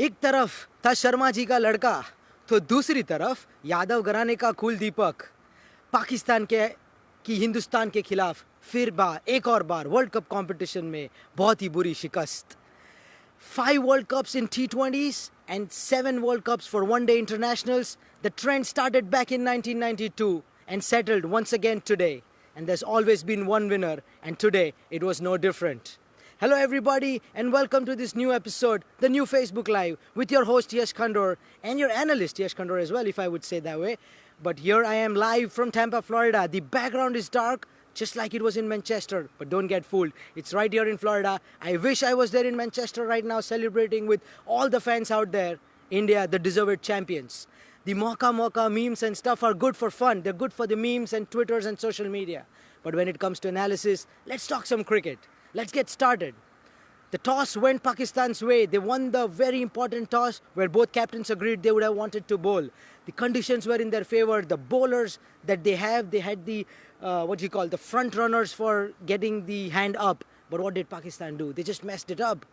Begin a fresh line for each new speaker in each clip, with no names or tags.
एक तरफ था शर्मा जी का लड़का, तो दूसरी तरफ यादव घराने का कुलदीपक। पाकिस्तान के की हिंदुस्तान के खिलाफ एक और बार वर्ल्ड कप कंपटीशन में बहुत ही बुरी शिकस्त। 5 World Cups in T20s and 7 World Cups for one-day internationals. The trend started back in 1992 and settled once again today. And there's always been one winner, and today it was no different. Hello, everybody, and welcome to this new episode, the new Facebook Live, with your host Yash Khandor and your analyst Yash Khandor as well, if I would say that way. But here I am live from Tampa, Florida. The background is dark, just like it was in Manchester. But don't get fooled, it's right here in Florida. I wish I was there in Manchester right now, celebrating with all the fans out there. India, the deserved champions. The mocha memes and stuff are good for fun. They're good for the memes and Twitters and social media. But when it comes to analysis, let's talk some cricket. Let's get started. The toss went Pakistan's way. They won the very important toss where both captains agreed they would have wanted to bowl. The conditions were in their favor. The bowlers that they had the the front runners for getting the hand up. But what did Pakistan do? They just messed it up.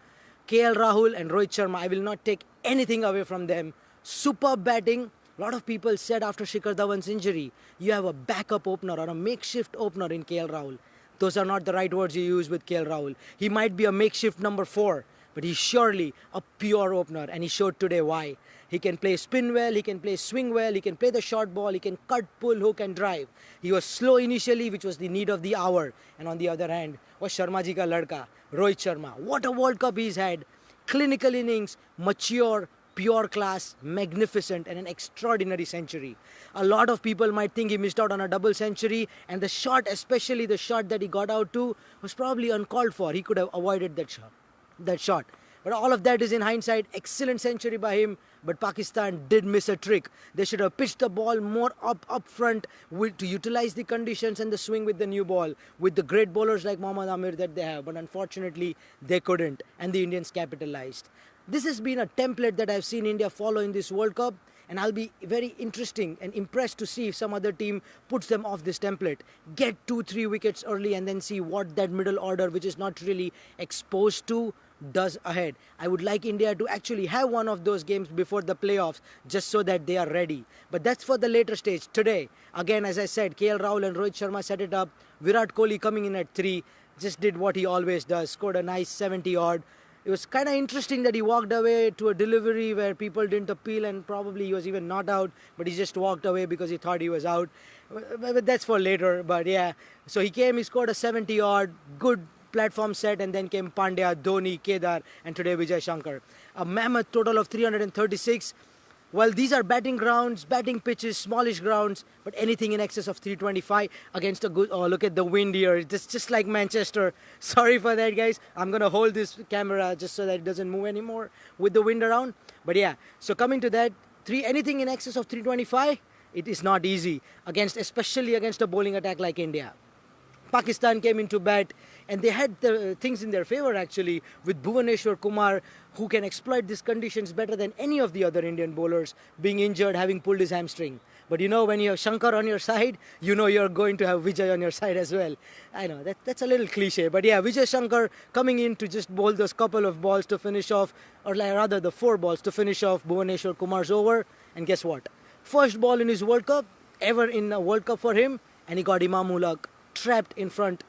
KL Rahul and Rohit Sharma, I will not take anything away from them. Superb batting. A lot of people said after Shikhar Dhawan's injury, you have a backup opener or a makeshift opener in KL Rahul. Those are not the right words you use with KL Rahul. He might be a makeshift number 4, but he's surely a pure opener, and he showed today why. He can play spin well, he can play swing well, he can play the short ball, he can cut, pull, hook and drive. He was slow initially, which was the need of the hour. And on the other hand was Sharma ji ka ladka, Rohit Sharma. What a World Cup he's had. Clinical innings, mature, pure class, magnificent, and an extraordinary century. A lot of people might think he missed out on a double century, and the shot, especially the shot that he got out to, was probably uncalled for. He could have avoided that shot. But all of that is in hindsight. Excellent century by him, but Pakistan did miss a trick. They should have pitched the ball more up front to utilize the conditions and the swing with the new ball, with the great bowlers like Mohammad Amir that they have. But unfortunately, they couldn't, and the Indians capitalized. This has been a template that I've seen India follow in this World Cup, and I'll be very interesting and impressed to see if some other team puts them off this template. Get 2-3 wickets early and then see what that middle order, which is not really exposed to, does ahead. I would like India to actually have one of those games before the playoffs, just so that they are ready. But that's for the later stage. Today, again, as I said, KL Rahul and Rohit Sharma set it up. Virat Kohli coming in at 3, just did what he always does, scored a nice 70 odd. It was kind of interesting that he walked away to a delivery where people didn't appeal, and probably he was even not out, but he just walked away because he thought he was out. But that's for later. But yeah, so he came, he scored a 70 odd, good platform set, and then came Pandya, Dhoni, Kedar, and today Vijay Shankar. A mammoth total of 336. Well, these are batting grounds, batting pitches, smallish grounds, but anything in excess of 325 against a good... Oh, look at the wind here. It's just like Manchester. Sorry for that, guys. I'm going to hold this camera just so that it doesn't move anymore with the wind around. But yeah, so coming to that, anything in excess of 325, it is not easy, especially against a bowling attack like India. Pakistan came into bat, and they had the things in their favor actually, with Bhuvaneshwar Kumar, who can exploit these conditions better than any of the other Indian bowlers, being injured, having pulled his hamstring. But you know, when you have Shankar on your side, you know you're going to have Vijay on your side as well. I know, that's a little cliche, but yeah, Vijay Shankar coming in to just bowl those couple of balls to finish off, or rather the 4 balls to finish off Bhuvaneshwar Kumar's over. And guess what? First ball in his World Cup, ever in a World Cup for him, and he got Imam-ul-Haq trapped in front.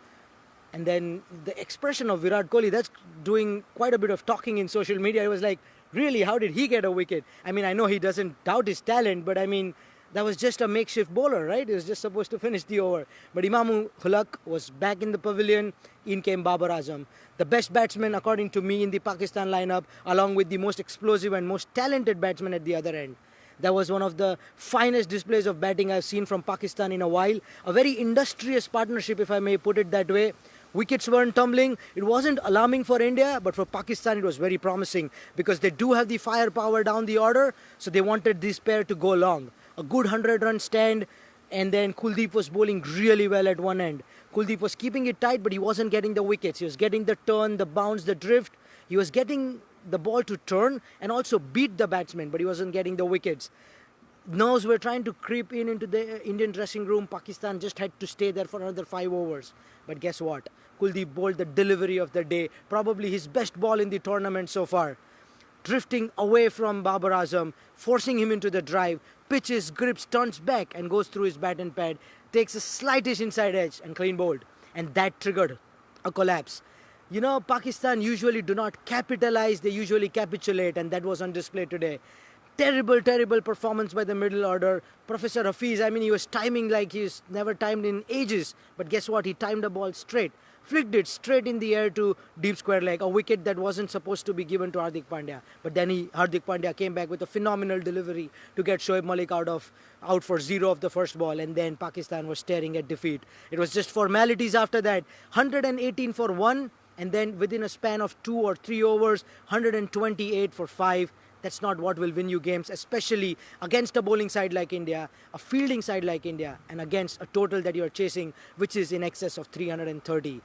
And then the expression of Virat Kohli, that's doing quite a bit of talking in social media. It was like, really, how did he get a wicket? I mean, I know he doesn't doubt his talent, but I mean, that was just a makeshift bowler, right? He was just supposed to finish the over. But Imam-ul-Haq was back in the pavilion. In came Babar Azam, the best batsman, according to me, in the Pakistan lineup, along with the most explosive and most talented batsman at the other end. That was one of the finest displays of batting I've seen from Pakistan in a while. A very industrious partnership, if I may put it that way. Wickets weren't tumbling. It wasn't alarming for India, but for Pakistan it was very promising, because they do have the firepower down the order, so they wanted this pair to go long. A good 100-run stand, and then Kuldeep was bowling really well at one end. Kuldeep was keeping it tight, but he wasn't getting the wickets. He was getting the turn, the bounce, the drift. He was getting the ball to turn and also beat the batsman, but he wasn't getting the wickets. Nerves were trying to creep into the Indian dressing room. Pakistan just had to stay there for another 5 overs. But guess what? Kuldeep bowled the delivery of the day, probably his best ball in the tournament so far. drifting away from Babar Azam, forcing him into the drive, pitches, grips, turns back and goes through his bat and pad, takes a slightest inside edge and clean bowled. And that triggered a collapse. You know, Pakistan usually do not capitalize, they usually capitulate, and that was on display today. Terrible, terrible performance by the middle order. Professor Hafiz, I mean, he was timing like he's never timed in ages. But guess what? He timed the ball straight. Flicked it straight in the air to deep square leg, a wicket that wasn't supposed to be given to Hardik Pandya. But then Hardik Pandya came back with a phenomenal delivery to get Shoaib Malik out for 0 of the first ball, and then Pakistan was staring at defeat. It was just formalities after that. 118 for 1, and then within a span of 2 or 3 overs, 128 for 5. That's not what will win you games, especially against a bowling side like India, a fielding side like India, and against a total that you're chasing, which is in excess of 330.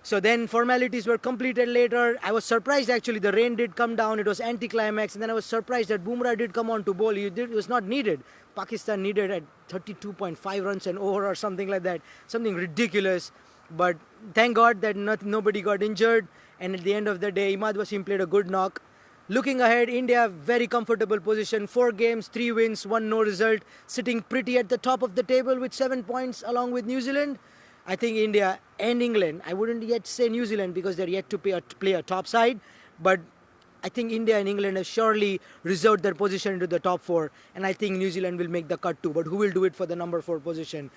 So then formalities were completed later. I was surprised actually, the rain did come down, it was anticlimax, and then I was surprised that Bumrah did come on to bowl. It was not needed. Pakistan needed at 32.5 runs an over or something like that, something ridiculous. But thank God that nobody got injured, and at the end of the day, Imad Wasim played a good knock. Looking ahead, India, very comfortable position. 4 games, 3 wins, 1 no result. Sitting pretty at the top of the table with 7 points along with New Zealand. I think India and England, I wouldn't yet say New Zealand because they're yet to play a top side. But I think India and England have surely reserved their position into the top 4. And I think New Zealand will make the cut too. But who will do it for the number 4 position?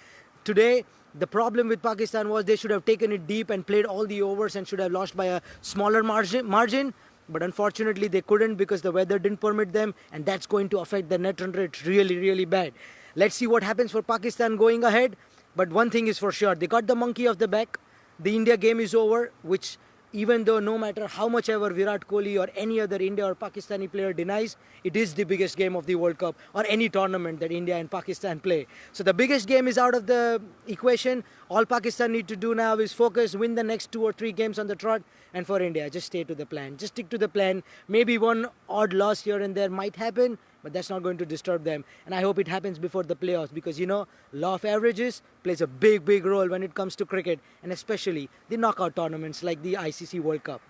Today, the problem with Pakistan was they should have taken it deep and played all the overs and should have lost by a smaller margin. But unfortunately, they couldn't because the weather didn't permit them, and that's going to affect the net run rate really, really bad. Let's see what happens for Pakistan going ahead. But one thing is for sure, they got the monkey off the back. The India game is over, which even though no matter how much ever Virat Kohli or any other India or Pakistani player denies, it is the biggest game of the World Cup or any tournament that India and Pakistan play. So the biggest game is out of the equation. All Pakistan need to do now is focus, win the next 2 or 3 games on the trot, and for India, just stay to the plan. Just stick to the plan. Maybe one odd loss here and there might happen, but that's not going to disturb them. And I hope it happens before the playoffs because, you know, law of averages plays a big, big role when it comes to cricket, and especially the knockout tournaments like the ICC World Cup.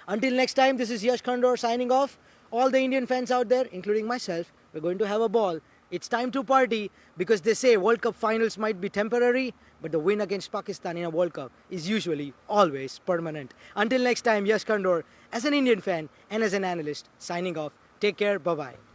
Until next time, this is Yash Khandor signing off. All the Indian fans out there, including myself, we're going to have a ball. It's time to party because they say World Cup finals might be temporary, but the win against Pakistan in a World Cup is usually always permanent. Until next time, Yash Khandor, as an Indian fan and as an analyst, signing off. Take care. Bye-bye.